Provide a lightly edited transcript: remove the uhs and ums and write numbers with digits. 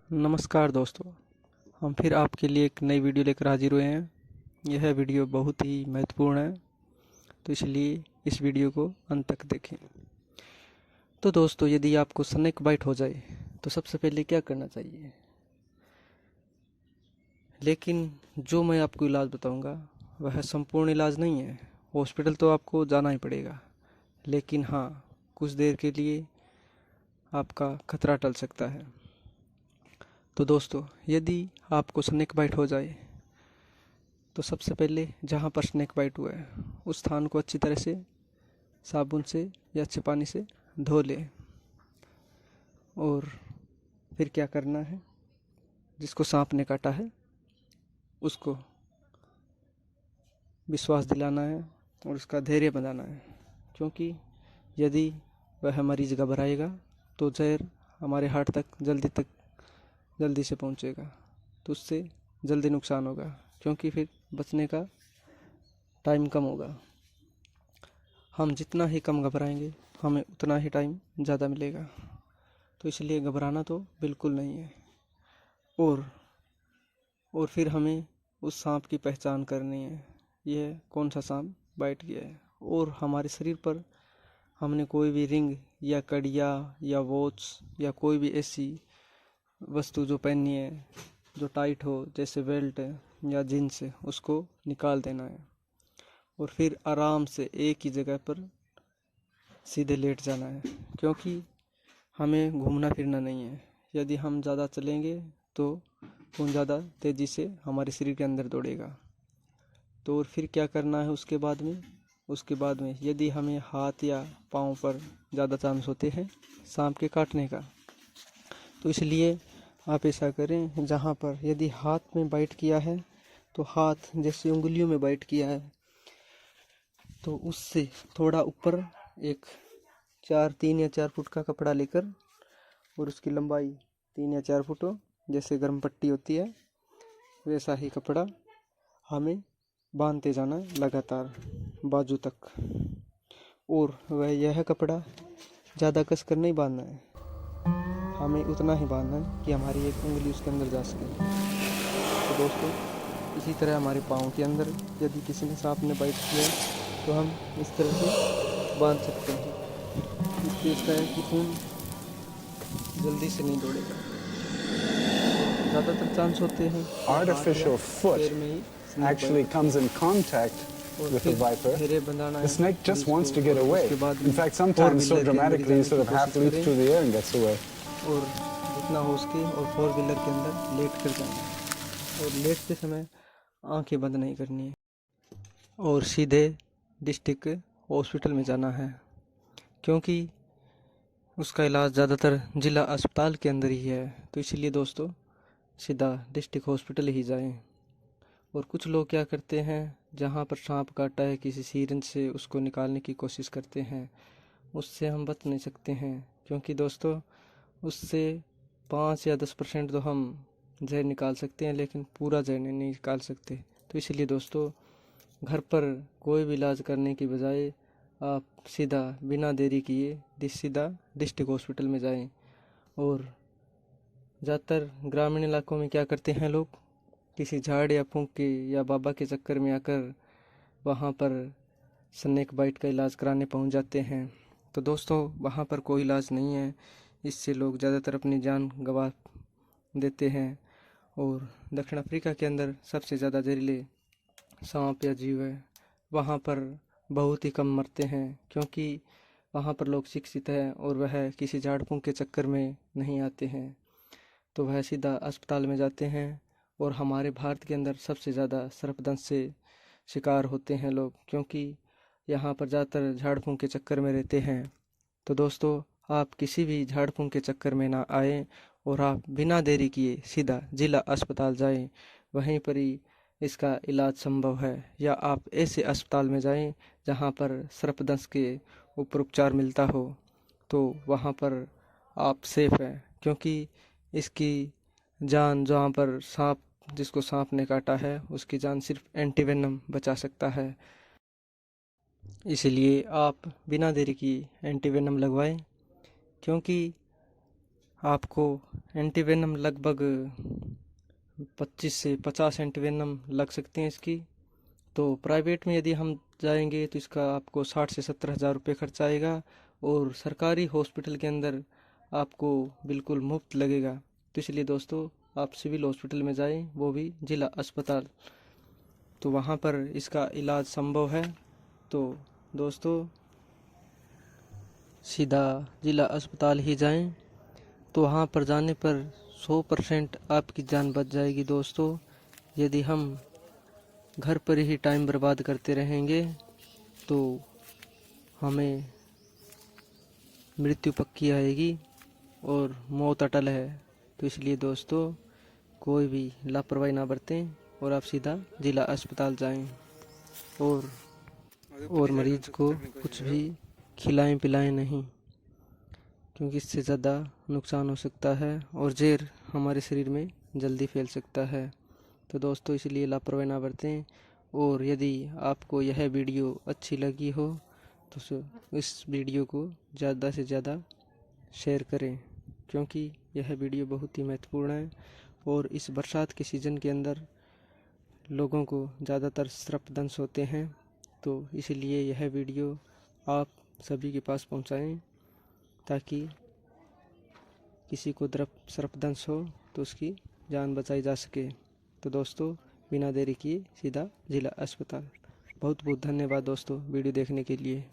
नमस्कार दोस्तों, हम फिर आपके लिए एक नई वीडियो लेकर हाजिर हुए हैं। यह वीडियो बहुत ही महत्वपूर्ण है, तो इसलिए इस वीडियो को अंत तक देखें। तो दोस्तों, यदि आपको स्नेक बाइट हो जाए तो सबसे पहले क्या करना चाहिए। लेकिन जो मैं आपको इलाज बताऊंगा वह संपूर्ण इलाज नहीं है। हॉस्पिटल तो आपको जाना ही पड़ेगा, लेकिन हाँ, कुछ देर के लिए आपका खतरा टल सकता है। तो दोस्तों, यदि आपको स्नेक बाइट हो जाए तो सबसे पहले जहाँ पर स्नेक बाइट हुआ है उस स्थान को अच्छी तरह से साबुन से या अच्छे पानी से धो लें। और फिर क्या करना है, जिसको सांप ने काटा है उसको विश्वास दिलाना है और उसका धैर्य बनाना है, क्योंकि यदि वह मरीज घबराएगा तो जहर हमारे हार्ट तक जल्दी से पहुंचेगा, तो उससे जल्दी नुकसान होगा, क्योंकि फिर बचने का टाइम कम होगा। हम जितना ही कम घबराएंगे हमें उतना ही टाइम ज़्यादा मिलेगा। तो इसलिए घबराना तो बिल्कुल नहीं है। और फिर हमें उस सांप की पहचान करनी है, यह कौन सा सांप बाइट गया है। और हमारे शरीर पर हमने कोई भी रिंग या कड़िया या वॉच या कोई भी ऐसी वस्तु जो पहननी है जो टाइट हो, जैसे बेल्ट या जींस, उसको निकाल देना है। और फिर आराम से एक ही जगह पर सीधे लेट जाना है, क्योंकि हमें घूमना फिरना नहीं है। यदि हम ज़्यादा चलेंगे तो खून ज़्यादा तेज़ी से हमारे शरीर के अंदर दौड़ेगा। तो और फिर क्या करना है उसके बाद में यदि हमें हाथ या पाँव पर ज़्यादा चांस होते हैं सांप के काटने का, तो इसलिए आप ऐसा करें, जहाँ पर यदि हाथ में बाइट किया है तो हाथ जैसे उंगलियों में बाइट किया है तो उससे थोड़ा ऊपर एक 3 या 4 फुट का कपड़ा लेकर, और उसकी लंबाई 3 या 4 फुट हो, जैसे गर्म पट्टी होती है वैसा ही कपड़ा हमें बांधते जाना लगातार बाजू तक। और वह यह कपड़ा ज़्यादा कस कर नहीं बांधना है, हमें उतना ही बांधना है कि हमारी एक उंगली उसके अंदर जा सके। तो दोस्तों, इसी तरह हमारे पाँव के अंदर यदि किसी ने सांप ने बाइट किया तो हम इस तरह से बांध सकते हैं। इससे इसका है कि खून जल्दी से नहीं दौड़ेगा। ज़्यादातर चांस होते हैं कि हाथ या artificial foot पैर में ही snake actually bite comes in contact और with the फिर viper, धैर्य बनाना the है snake just मरीज wants को। to get और away. उसके बाद In में fact, 4 sometimes so व्हीलर के अंदर ही dramatically, जाने he की sort of half कोशिश leaps करें, through the air and gets away. और जितना हो सके और 4 व्हीलर के अंदर लेट कर जाना है। और लेटते समय आंखें बंद नहीं करनी है और सीधे डिस्ट्रिक्ट हॉस्पिटल में जाना है, क्योंकि उसका इलाज ज़्यादातर जिला अस्पताल के अंदर ही है। तो इसीलिए दोस्तों, सीधा डिस्ट्रिक्ट हॉस्पिटल ही जाएं। और कुछ लोग क्या करते हैं, जहाँ पर सांप काटा है किसी सीरंज से उसको निकालने की कोशिश करते हैं। उससे हम बच नहीं सकते हैं, क्योंकि दोस्तों उससे 5 या 10% तो हम जहर निकाल सकते हैं, लेकिन पूरा जहर नहीं निकाल सकते। तो इसलिए दोस्तों, घर पर कोई भी इलाज करने की बजाय आप सीधा बिना देरी किए सीधा डिस्ट्रिक्ट हॉस्पिटल में जाएं। और ज़्यादातर ग्रामीण इलाकों में क्या करते हैं लोग, किसी झाड़ या फूंक के या बाबा के चक्कर में आकर वहाँ पर स्नेक बाइट का इलाज कराने पहुँच जाते हैं। तो दोस्तों, वहाँ पर कोई इलाज नहीं है, इससे लोग ज़्यादातर अपनी जान गंवा देते हैं। और दक्षिण अफ्रीका के अंदर सबसे ज़्यादा जहरीले सांप या जीव है, वहाँ पर बहुत ही कम मरते हैं, क्योंकि वहाँ पर लोग शिक्षित हैं और वह किसी झाड़ फूंक के चक्कर में नहीं आते हैं। तो वह सीधा अस्पताल में जाते हैं। और हमारे भारत के अंदर सबसे ज़्यादा सर्पदंश से शिकार होते हैं लोग, क्योंकि यहाँ पर ज़्यादातर झाड़ फूंक के चक्कर में रहते हैं। तो दोस्तों, आप किसी भी झाड़ फूंक के चक्कर में ना आए और आप बिना देरी किए सीधा जिला अस्पताल जाएं, वहीं पर ही इसका इलाज संभव है। या आप ऐसे अस्पताल में जाएं जहां पर सर्पदंश के ऊपर उपचार मिलता हो, तो वहां पर आप सेफ हैं, क्योंकि इसकी जान, जहाँ पर सांप, जिसको सांप ने काटा है उसकी जान सिर्फ एंटीवेनम बचा सकता है। इसलिए आप बिना देरी की एंटीवेनम लगवाएं, क्योंकि आपको एंटीवेनम लगभग 25 से 50 एंटीवेनम लग सकते हैं इसकी। तो प्राइवेट में यदि हम जाएंगे तो इसका आपको 60 से 70 हज़ार रुपये खर्च आएगा, और सरकारी हॉस्पिटल के अंदर आपको बिल्कुल मुफ्त लगेगा। तो इसलिए दोस्तों आप सिविल हॉस्पिटल में जाएं, वो भी जिला अस्पताल, तो वहाँ पर इसका इलाज संभव है। तो दोस्तों सीधा जिला अस्पताल ही जाएं, तो वहाँ पर जाने पर 100% आपकी जान बच जाएगी दोस्तों। यदि हम घर पर ही टाइम बर्बाद करते रहेंगे तो हमें मृत्यु पक्की आएगी और मौत अटल है। तो इसलिए दोस्तों कोई भी लापरवाही ना बरतें और आप सीधा जिला अस्पताल जाएं, और मरीज को कुछ भी खिलाएं पिलाएं नहीं, क्योंकि इससे ज़्यादा नुकसान हो सकता है और जहर हमारे शरीर में जल्दी फैल सकता है। तो दोस्तों इसलिए लापरवाही ना बरतें। और यदि आपको यह वीडियो अच्छी लगी हो तो इस वीडियो को ज़्यादा से ज़्यादा शेयर करें, क्योंकि यह वीडियो बहुत ही महत्वपूर्ण है। और इस बरसात के सीज़न के अंदर लोगों को ज़्यादातर सर्पदंश होते हैं, तो इसलिए यह वीडियो आप सभी के पास पहुंचाएं, ताकि किसी को सर्पदंश हो तो उसकी जान बचाई जा सके। तो दोस्तों बिना देरी किए सीधा जिला अस्पताल। बहुत बहुत धन्यवाद दोस्तों वीडियो देखने के लिए।